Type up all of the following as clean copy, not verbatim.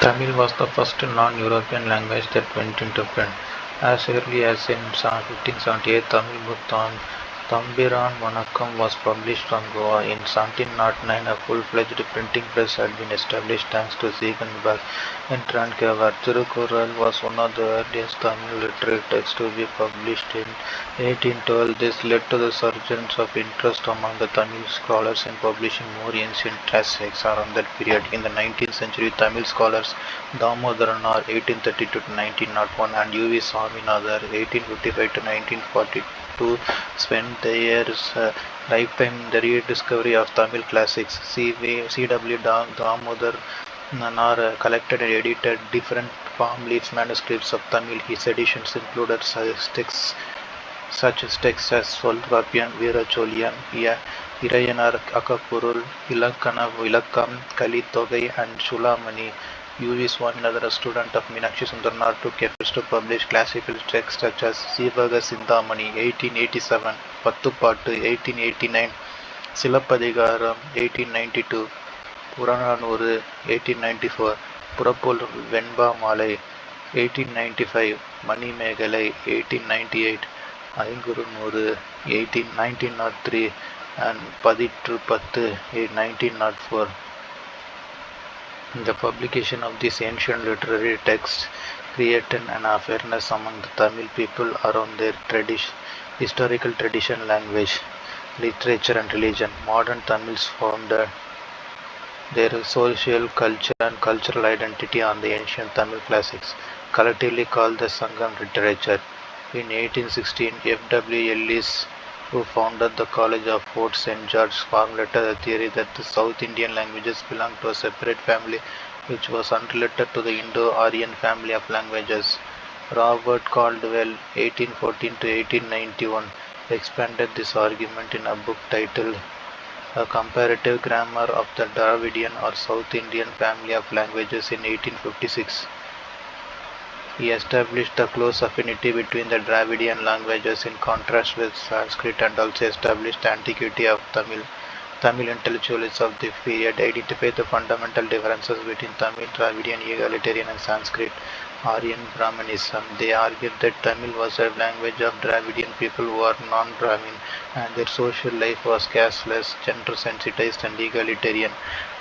Tamil was the first non-European language that went into print. As early as in 1578, Tamil book Thambiran Vanakkam was published from Goa. In 1709, a full-fledged printing press had been established thanks to Ziegenberg in Trankevar. Tirukural was one of the earliest Tamil literary texts to be published in 1812. This led to the surgence of interest among the Tamil scholars in publishing more ancient classics around that period. In the 19th century, Tamil scholars Damodaran (1832 to 1901) and U. V. Swaminathan (1855 to 1942) spent their lifetime in the rediscovery of Tamil classics. C.W. Damodaran collected and edited different palm leaf manuscripts of Tamil. His editions included such texts as Solvapian, Veeracholyan, Irayanar Akapurul, Ilakkana Vilakkam, Kalitogai, and Shulamani. U. V. Swaminathan, a student of Meenakshi Sundaranath, took efforts to publish classical texts such as Sivaga Sindhamani, 1887, Pattupattu, 1889, Silappadigaram, 1892, Purananuru, 1894, Purapol Venba Malai, 1895, Manimegalai, 1898, Aingurunuru, 1903, and Paditru Pattu, 1904. The publication of these ancient literary texts created an awareness among the Tamil people around their historical tradition, language, literature, and religion. Modern Tamils found their social, culture, and cultural identity on the ancient Tamil classics, collectively called the Sangam literature. In 1816, F. W. Ellis, who founded the College of Fort St. George, formulated the theory that the South Indian languages belonged to a separate family which was unrelated to the Indo-Aryan family of languages. Robert Caldwell, 1814 to 1891, expanded this argument in a book titled A Comparative Grammar of the Dravidian or South Indian Family of Languages in 1856. He established the close affinity between the Dravidian languages in contrast with Sanskrit, and also established the antiquity of Tamil. Tamil intellectuals of the period identified the fundamental differences between Tamil, Dravidian, egalitarian, and Sanskrit Aryan Brahmanism. They argued that Tamil was a language of Dravidian people who are non-Brahmin, and their social life was casteless, gender-sensitized, and egalitarian.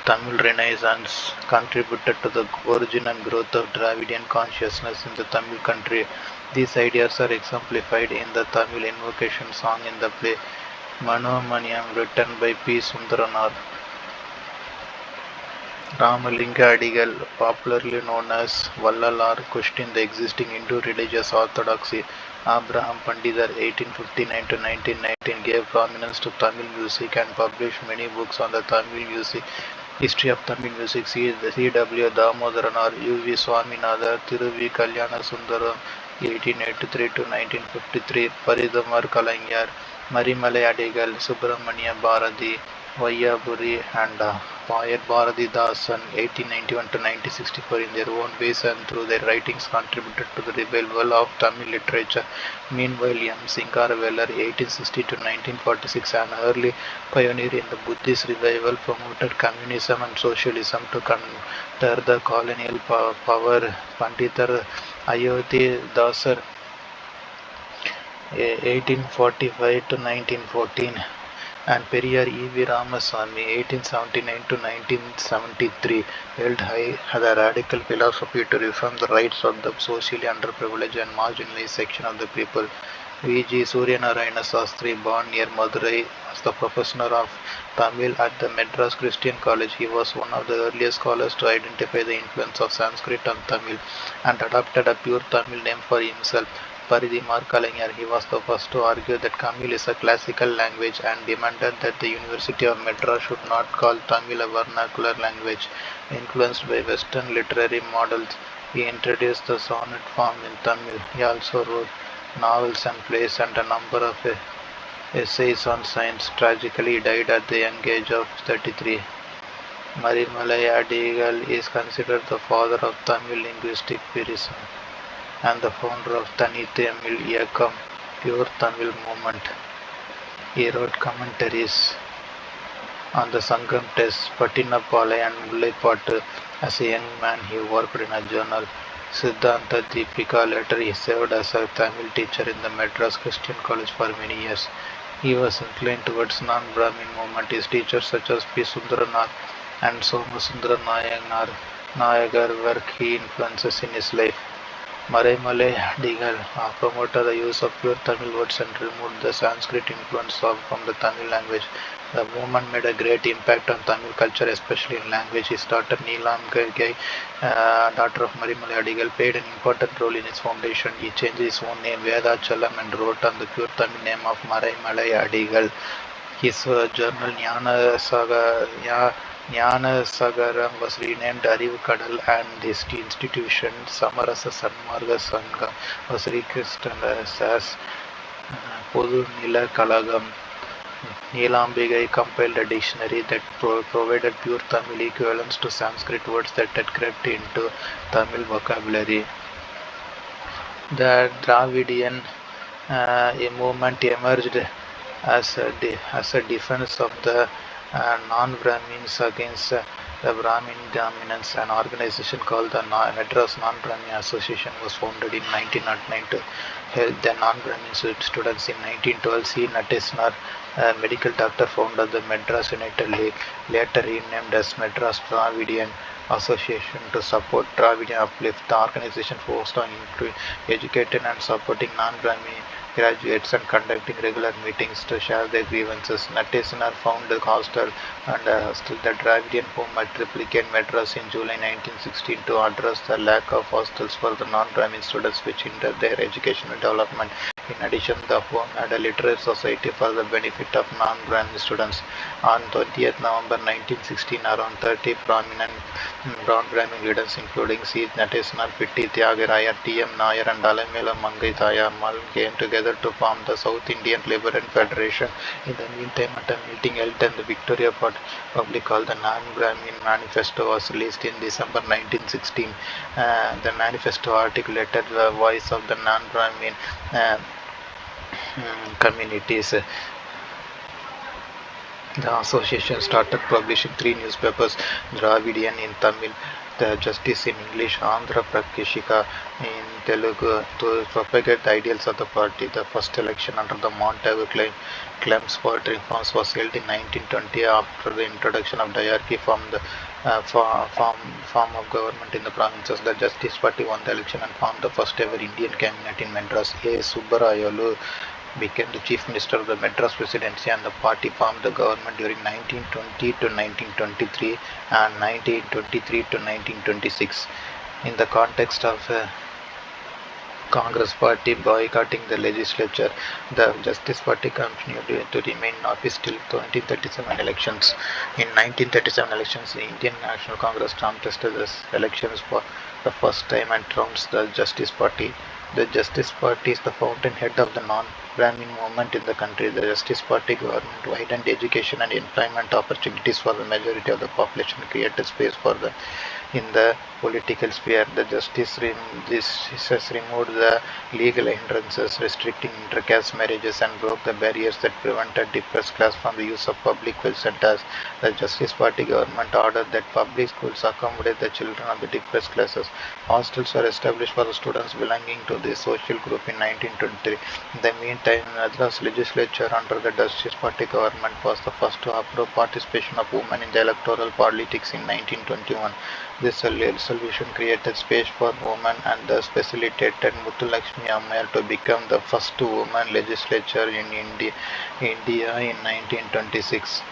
Tamil Renaissance contributed to the origin and growth of Dravidian consciousness in the Tamil country. These ideas are exemplified in the Tamil invocation song in the play Manomaniyam, written by P. Sundaranath. Ramalinga Adigal, popularly known as Vallalar, questioned the existing Hindu religious orthodoxy. Abraham Pandidar, 1859 to 1919, gave prominence to Tamil music and published many books on the Tamil music history of Tamil music. C.W. Damodaran, U. V. Swaminathan, Thiru Kalyana Sundaram, 1883 to 1953, Paridamar Kalaignar, Marimalai Adigal, Subramania Bharati, Vayapuri, and Payat Bharati Dasan, 1891 to 1964, in their own ways and through their writings contributed to the revival of Tamil literature. Meanwhile, M. Singaravelar, 1860 to 1946, an early pioneer in the Buddhist revival, promoted communism and socialism to counter the colonial power. Pandita Ayodhya Dasar, 1845 to 1914, and Periyar E. V. Ramaswamy, 1879 to 1973, held high the radical philosophy to reform the rights of the socially underprivileged and marginalized section of the people. V. G. Suryanarayana Sastri, born near Madurai, was the professor of Tamil at the Madras Christian College. He was one of the earliest scholars to identify the influence of Sanskrit on Tamil and adopted a pure Tamil name for himself. Paridimar Kalaignar, he was the first to argue that Tamil is a classical language and demanded that the University of Madras should not call Tamil a vernacular language. Influenced by Western literary models, he introduced the sonnet form in Tamil. He also wrote novels and plays and a number of essays on science. Tragically, he died at the young age of 33. Marimalai Adigal is considered the father of Tamil linguistic purism and the founder of Tani Tamil Iyakam, pure Tamil movement. He wrote commentaries On the Sangam test, Patinappalai and Mullaipattu. As a young man, he worked in a journal, Siddhanta Deepika. Later, he served as a Tamil teacher in the Madras Christian College for many years. He was inclined towards non-Brahmin movement. His teachers such as P. Sundaranath and Somasundara Nayagar were key influences in his life. Maraimalai Adigal promoted the use of pure Tamil words and removed the Sanskrit influence from the Tamil language. The movement made a great impact on Tamil culture, especially in language. His daughter Neelam Gargai, daughter of Marimalai Adigal, played an important role in its foundation. He changed his own name Vedachalam and wrote on the pure Tamil name of Maraimalai Adigal. His journal Jnana-Sagaram was renamed Arivukadal, and his institution Samarasa Sanmarga Sangam was rechristened as Podu Nila Kalagam. Neelambigai compiled a dictionary that provided pure Tamil equivalents to Sanskrit words that had crept into Tamil vocabulary. The Dravidian movement emerged as a defense of the non-Brahmins against the Brahmin dominance. An organization called the Madras Non-Brahmin Association was founded in 1909 to help the non-Brahmin students. In 1912, C. Natesnar, a medical doctor, founded the Madras United League, later renamed as Madras Dravidian Association to support Dravidian uplift. The organization focused on educating and supporting non-Brahmin graduates and conducting regular meetings to share their grievances. Natesnar founded hostel and the Dravidian home at Triplicate Madras in July 1916 to address the lack of hostels for the non-Brahmin students, which hindered their educational development. In addition, the home had a literary society for the benefit of non-Brahmin students. On 20th November 1916, around 30 prominent non-Brahmin leaders, including C. Natesnar, Pitti Tyagaraya, T. M. Nair, and Alamela Mangai Tayamal, came together to form the South Indian Liberation Federation. In the meantime, at a meeting held in the Victoria Public Hall, the Non-Brahmin Manifesto was released in December 1916. The manifesto articulated the voice of the non-Brahmin communities. The association started publishing 3 newspapers: Dravidian in Tamil, The Justice in English, Andhra Prakashika in Telugu, to propagate the ideals of the party. The first election under the Montagu claims for reforms was held in 1920 after the introduction of diarchy from the form of government in the provinces. The Justice Party won the election and formed the first ever Indian cabinet in Madras. A. Subbarayulu became the chief minister of the Madras presidency, and the party formed the government during 1920 to 1923 and 1923 to 1926. In the context of Congress party boycotting the legislature, the Justice Party continued to remain in office till 1937 elections. In 1937 elections, the Indian National Congress contested the elections for the first time and trounced the Justice Party. The Justice Party is the fountainhead of the non-Brahmin movement in the country. The Justice Party government widened education and employment opportunities for the majority of the population, created space for the in the political sphere. The Justice has removed the legal hindrances restricting intercaste marriages and broke the barriers that prevented depressed class from the use of public wealth centers. The Justice Party government ordered that public schools accommodate the children of the depressed classes. Hostels were established for the students belonging to this social group in 1923. In the meantime, Madras legislature under the Justice Party government was the first to approve participation of women in the electoral politics in 1921. This resolution created space for women and thus facilitated Muthulakshmi Ammayar to become the first woman legislature in India in 1926.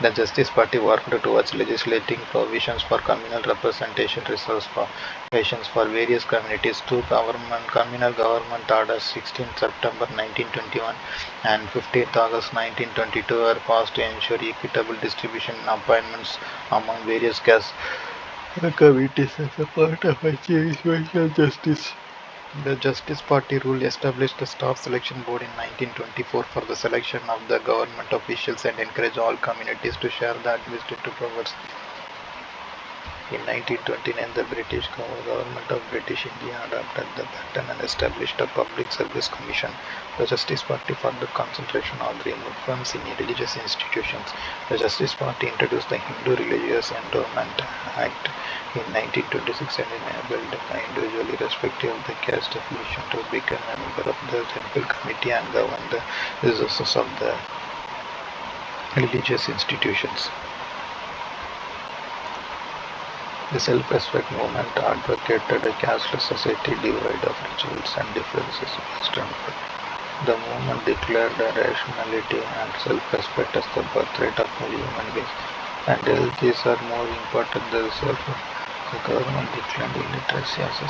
The Justice Party worked towards legislating provisions for communal representation reservations for various communities. 2 communal government orders 16th September 1921 and 15th August 1922 were passed to ensure equitable distribution appointments among various caste committees as a part of achieving social justice. The Justice Party rule established the Staff Selection Board in 1924 for the selection of the government officials and encouraged all communities to share the administrative powers. In 1929, the British government of British India adopted the pattern and established a public service commission. The Justice Party further concentration on the influence in religious institutions. The Justice Party introduced the Hindu Religious Endowment Act in 1926 and enabled the individual, irrespective of the caste affiliation, to become a member of the temple committee and govern the resources of the religious institutions. The self-respect movement advocated a casteless society devoid of rituals and differences based on birth. The movement declared rationality and self-respect as the birthright of all human beings, and held these are more important than self. The government declared illiteracy as a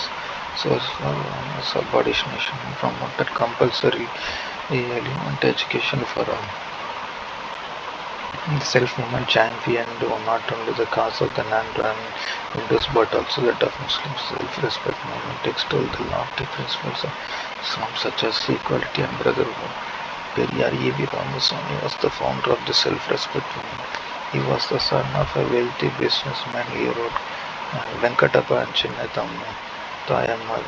source of subordination and promoted compulsory element education for all. The self-movement championed not only the cause of the non-Hindus but also that of Muslims. Self-respect movement extolled the lofty principles of Islam such as equality and brotherhood. Periyar E.V. Ramaswamy was the founder of the self-respect movement. He was the son of a wealthy businessman. He wrote Venkatappa and Chinnathamma Thayammal